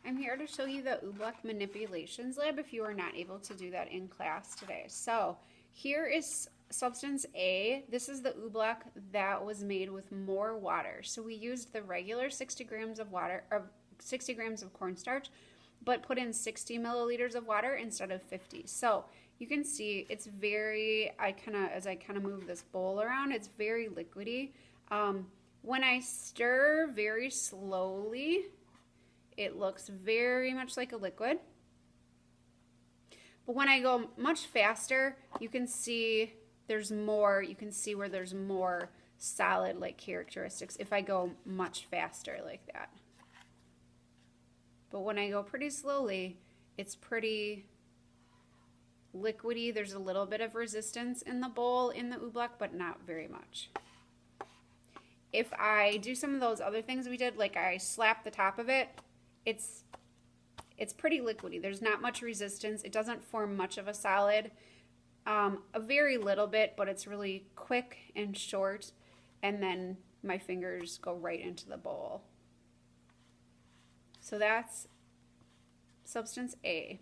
I'm here to show you the Oobleck Manipulations lab if you are not able to do that in class today. So here is substance A. This is the Oobleck that was made with more water. So we used the regular 60 grams of water, or 60 grams of cornstarch, but put in 60 milliliters of water instead of 50. So you can see it's very, as I kind of move this bowl around, it's very liquidy. When I stir very slowly, it looks very much like a liquid. But when I go much faster, you can see there's more, you can see where there's more solid-like characteristics if I go much faster like that. But when I go pretty slowly, it's pretty liquidy. There's a little bit of resistance in the bowl in the Oobleck, but not very much. If I do some of those other things we did, like I slap the top of it, it's pretty liquidy. There's not much resistance. It doesn't form much of a solid. A very little bit, but it's really quick and short, and then my fingers go right into the bowl. So that's substance A.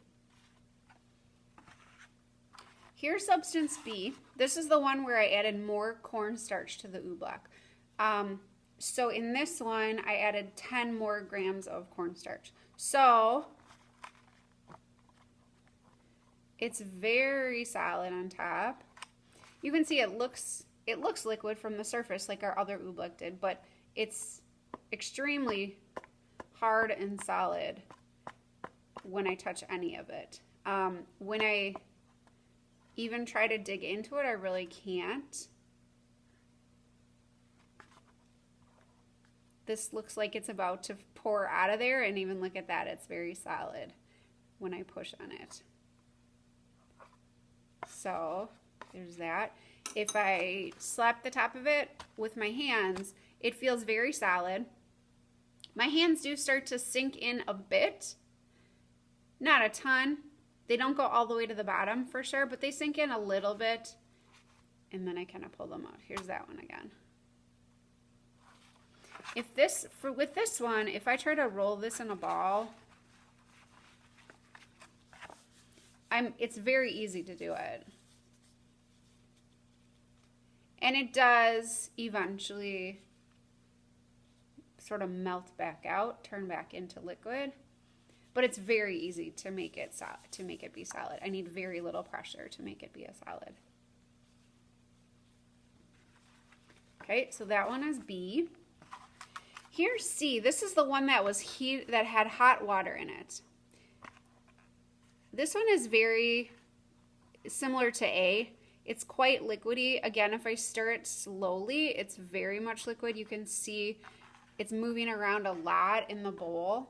Here's substance B. This is the one where I added more cornstarch to the Oobleck. So in this one, I added 10 more grams of cornstarch. So it's very solid on top. You can see it looks liquid from the surface like our other Oobleck did, but it's extremely hard and solid when I touch any of it. When I even try to dig into it, I really can't. This looks like it's about to pour out of there, and even look at that, it's very solid when I push on it. So there's that. If I slap the top of it with my hands, it feels very solid. My hands do start to sink in a bit, not a ton. They don't go all the way to the bottom for sure, but they sink in a little bit, and then I kind of pull them out. Here's that one again. With this one, if I try to roll this in a ball, it's very easy to do it. And it does eventually sort of melt back out, turn back into liquid, but it's very easy to make it be solid. I need very little pressure to make it be a solid. Okay, so that one is B. Here's C. This is the one that that had hot water in it. This one is very similar to A. It's quite liquidy. Again, if I stir it slowly, it's very much liquid. You can see it's moving around a lot in the bowl.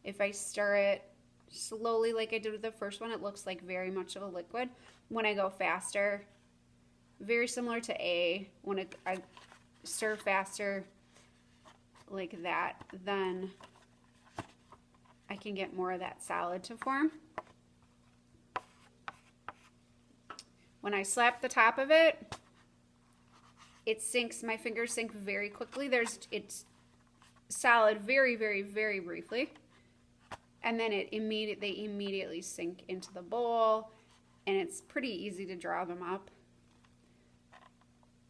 If I stir it slowly like I did with the first one, it looks like very much of a liquid. When I go faster, very similar to A. When I stir faster like that, then I can get more of that solid to form. When I slap the top of it, it sinks, my fingers sink very quickly. It's solid very, very, very briefly. And then they immediately sink into the bowl, and it's pretty easy to draw them up.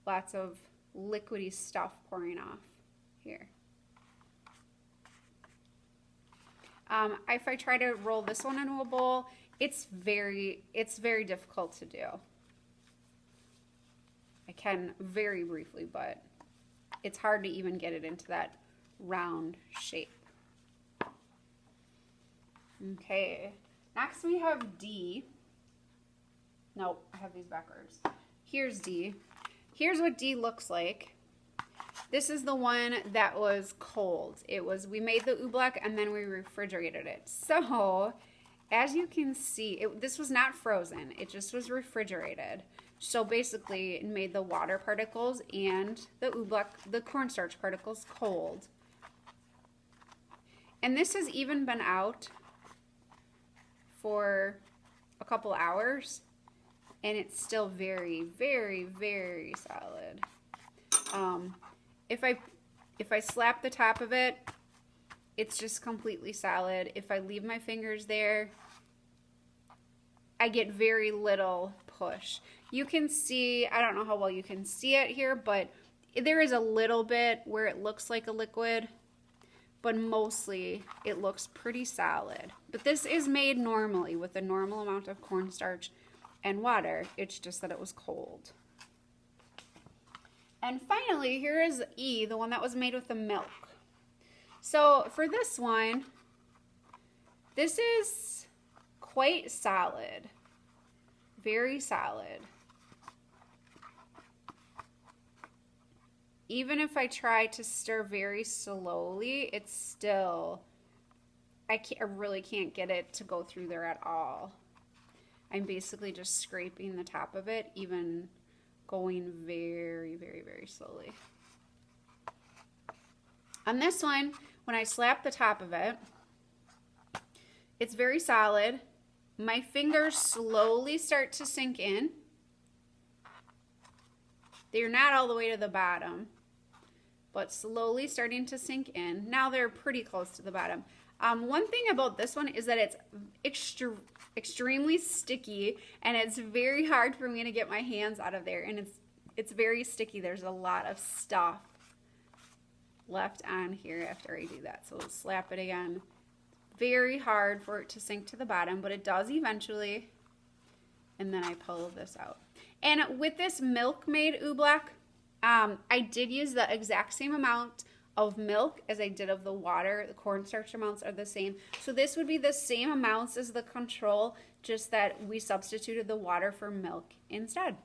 Lots of liquidy stuff pouring off here. If I try to roll this one into a bowl, it's very difficult to do. I can very briefly, but it's hard to even get it into that round shape. Okay, next we have D. Nope, I have these backwards. Here's D. Here's what D looks like. This is the one that was cold. We made the Oobleck and then we refrigerated it. So, as you can see, this was not frozen. It just was refrigerated. So basically, it made the water particles and the Oobleck, the cornstarch particles, cold. And this has even been out for a couple hours, and it's still very, very, very solid. If I slap the top of it, it's just completely solid. If I leave my fingers there, I get very little push. You can see, I don't know how well you can see it here, but there is a little bit where it looks like a liquid, but mostly it looks pretty solid. But this is made normally with a normal amount of cornstarch and water. It's just that it was cold. And finally, here is E, the one that was made with the milk. So for this one, this is quite solid, very solid. Even if I try to stir very slowly, it's still, I really can't get it to go through there at all. I'm basically just scraping the top of it, even going very, very, very slowly. On this one, when I slap the top of it, it's very solid. My fingers slowly start to sink in. They're not all the way to the bottom, but slowly starting to sink in. Now they're pretty close to the bottom. One thing about this one is that it's extremely sticky, and it's very hard for me to get my hands out of there, and it's very sticky. There's a lot of stuff left on here after I do that. So we'll slap it again. Very hard for it to sink to the bottom, but it does eventually. And then I pull this out. And with this Milk-Made Oobleck, I did use the exact same amount of milk as I did of the water. The cornstarch amounts are the same. So this would be the same amounts as the control, just that we substituted the water for milk instead.